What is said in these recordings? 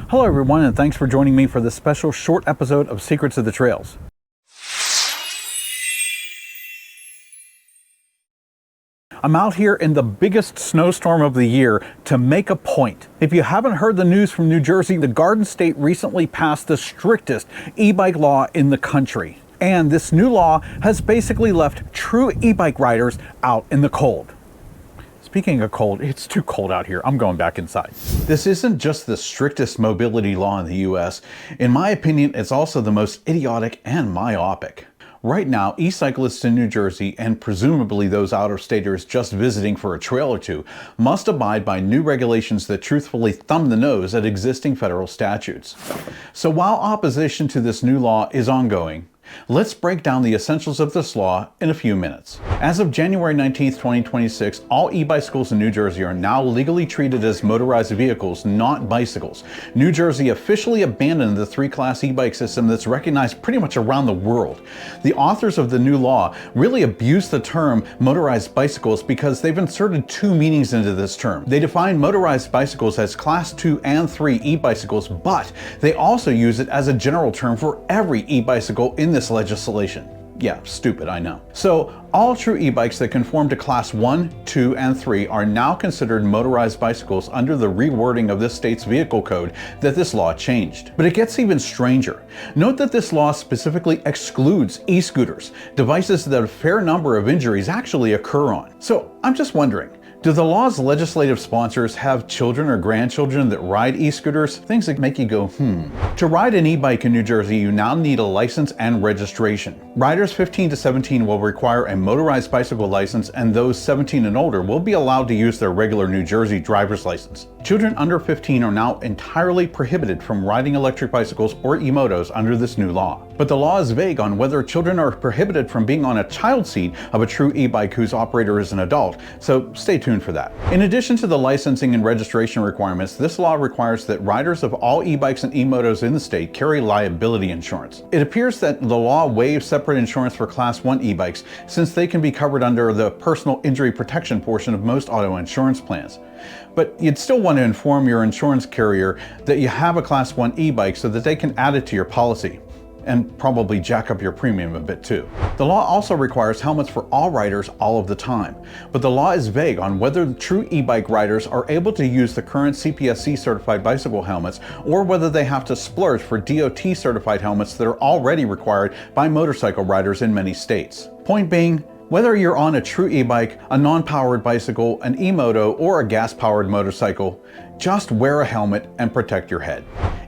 Hello everyone, and thanks for joining me for this special short episode of Secrets of the Trails. I'm out here in the biggest snowstorm of the year to make a point. If you haven't heard the news from New Jersey, the Garden State recently passed the strictest e-bike law in the country. And this new law has basically left true e-bike riders out in the cold. Speaking of cold, it's too cold out here. I'm going back inside. This isn't just the strictest mobility law in the US. In my opinion, it's also the most idiotic and myopic. Right now, e-cyclists in New Jersey, and presumably those out-of-staters just visiting for a trail or two, must abide by new regulations that truthfully thumb the nose at existing federal statutes. So while opposition to this new law is ongoing, let's break down the essentials of this law in a few minutes. As of January 19, 2026, all e-bicycles in New Jersey are now legally treated as motorized vehicles, not bicycles. New Jersey officially abandoned the three-class e-bike system that's recognized pretty much around the world. The authors of the new law really abused the term motorized bicycles because they've inserted two meanings into this term. They define motorized bicycles as class 2 and 3 e-bicycles, but they also use it as a general term for every e-bicycle in this legislation. Yeah, stupid, I know. So all true e-bikes that conform to class 1, 2, and 3 are now considered motorized bicycles under the rewording of this state's vehicle code that this law changed. But it gets even stranger. Note that this law specifically excludes e-scooters, devices that a fair number of injuries actually occur on. So I'm just wondering, do the law's legislative sponsors have children or grandchildren that ride e-scooters? Things that make you go, To ride an e-bike in New Jersey, you now need a license and registration. Riders 15 to 17 will require a motorized bicycle license, and those 17 and older will be allowed to use their regular New Jersey driver's license. Children under 15 are now entirely prohibited from riding electric bicycles or e-motos under this new law. But the law is vague on whether children are prohibited from being on a child seat of a true e-bike whose operator is an adult, so stay tuned for that. In addition to the licensing and registration requirements, this law requires that riders of all e-bikes and e-motos in the state carry liability insurance. It appears that the law waives separate insurance for class 1 e-bikes since they can be covered under the personal injury protection portion of most auto insurance plans. But you'd still want to inform your insurance carrier that you have a class 1 e-bike so that they can add it to your policy, and probably jack up your premium a bit too. The law also requires helmets for all riders all of the time, but the law is vague on whether true e-bike riders are able to use the current CPSC certified bicycle helmets or whether they have to splurge for DOT certified helmets that are already required by motorcycle riders in many states. Point being, whether you're on a true e-bike, a non-powered bicycle, an e-moto, or a gas-powered motorcycle, just wear a helmet and protect your head.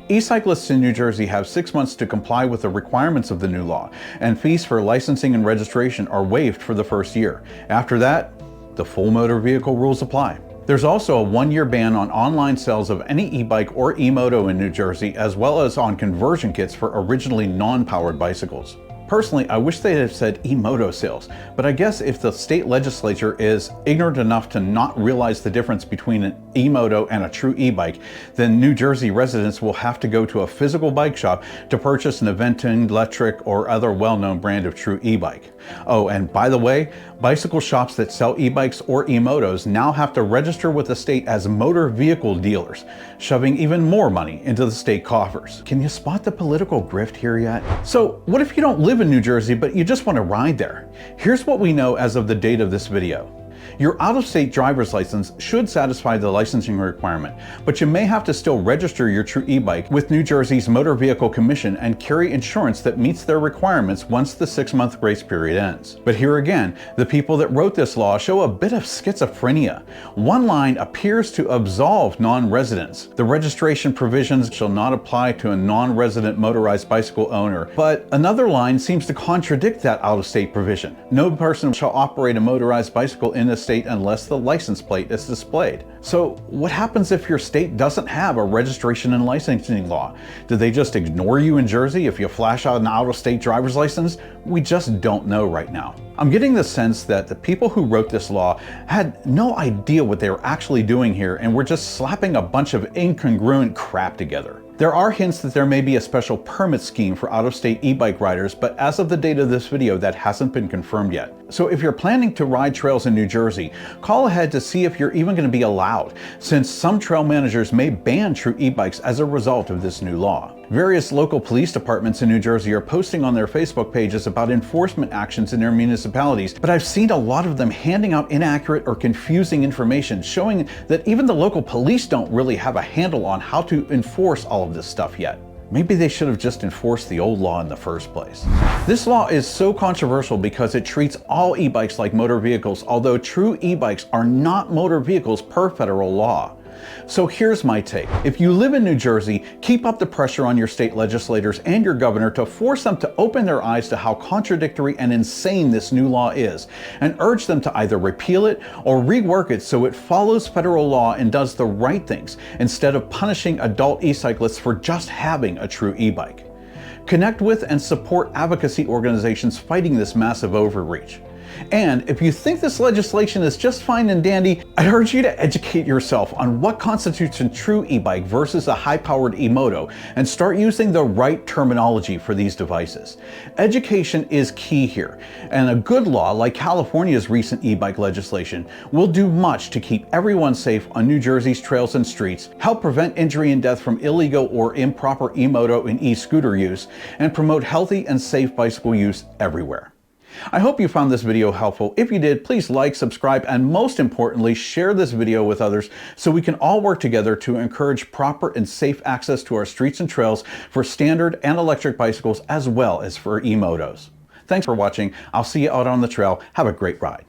E-cyclists in New Jersey have 6 months to comply with the requirements of the new law, and fees for licensing and registration are waived for the first year. After that, the full motor vehicle rules apply. There's also a 1-year ban on online sales of any e-bike or e-moto in New Jersey, as well as on conversion kits for originally non-powered bicycles. Personally, I wish they'd have said e-moto sales, but I guess if the state legislature is ignorant enough to not realize the difference between an e-moto and a true e-bike, then New Jersey residents will have to go to a physical bike shop to purchase an Aventon, Electric, or other well-known brand of true e-bike. Oh, and by the way, bicycle shops that sell e-bikes or e-motos now have to register with the state as motor vehicle dealers, shoving even more money into the state coffers. Can you spot the political grift here yet? So what if you don't live in New Jersey, but you just want to ride there? Here's what we know as of the date of this video. Your out-of-state driver's license should satisfy the licensing requirement, but you may have to still register your true e-bike with New Jersey's Motor Vehicle Commission and carry insurance that meets their requirements once the 6-month grace period ends. But here again, the people that wrote this law show a bit of schizophrenia. One line appears to absolve non-residents. The registration provisions shall not apply to a non-resident motorized bicycle owner, but another line seems to contradict that out-of-state provision. No person shall operate a motorized bicycle in the state unless the license plate is displayed. So what happens if your state doesn't have a registration and licensing law? Do they just ignore you in Jersey if you flash out an out-of-state driver's license? We just don't know right now. I'm getting the sense that the people who wrote this law had no idea what they were actually doing here and were just slapping a bunch of incongruent crap together. There are hints that there may be a special permit scheme for out-of-state e-bike riders, but as of the date of this video, that hasn't been confirmed yet. So if you're planning to ride trails in New Jersey, Jersey, call ahead to see if you're even going to be allowed, since some trail managers may ban true e-bikes as a result of this new law. Various local police departments in New Jersey are posting on their Facebook pages about enforcement actions in their municipalities, but I've seen a lot of them handing out inaccurate or confusing information, showing that even the local police don't really have a handle on how to enforce all of this stuff yet. Maybe they should have just enforced the old law in the first place. This law is so controversial because it treats all e-bikes like motor vehicles, although true e-bikes are not motor vehicles per federal law. So here's my take. If you live in New Jersey, keep up the pressure on your state legislators and your governor to force them to open their eyes to how contradictory and insane this new law is, and urge them to either repeal it or rework it so it follows federal law and does the right things, instead of punishing adult e-cyclists for just having a true e-bike. Connect with and support advocacy organizations fighting this massive overreach. And if you think this legislation is just fine and dandy, I'd urge you to educate yourself on what constitutes a true e-bike versus a high-powered e-moto, and start using the right terminology for these devices. Education is key here, and a good law like California's recent e-bike legislation will do much to keep everyone safe on New Jersey's trails and streets, help prevent injury and death from illegal or improper e-moto and e-scooter use, and promote healthy and safe bicycle use everywhere. I hope you found this video helpful. If you did, please like, subscribe, and most importantly, share this video with others so we can all work together to encourage proper and safe access to our streets and trails for standard and electric bicycles as well as for e-motos. Thanks for watching. I'll see you out on the trail. Have a great ride.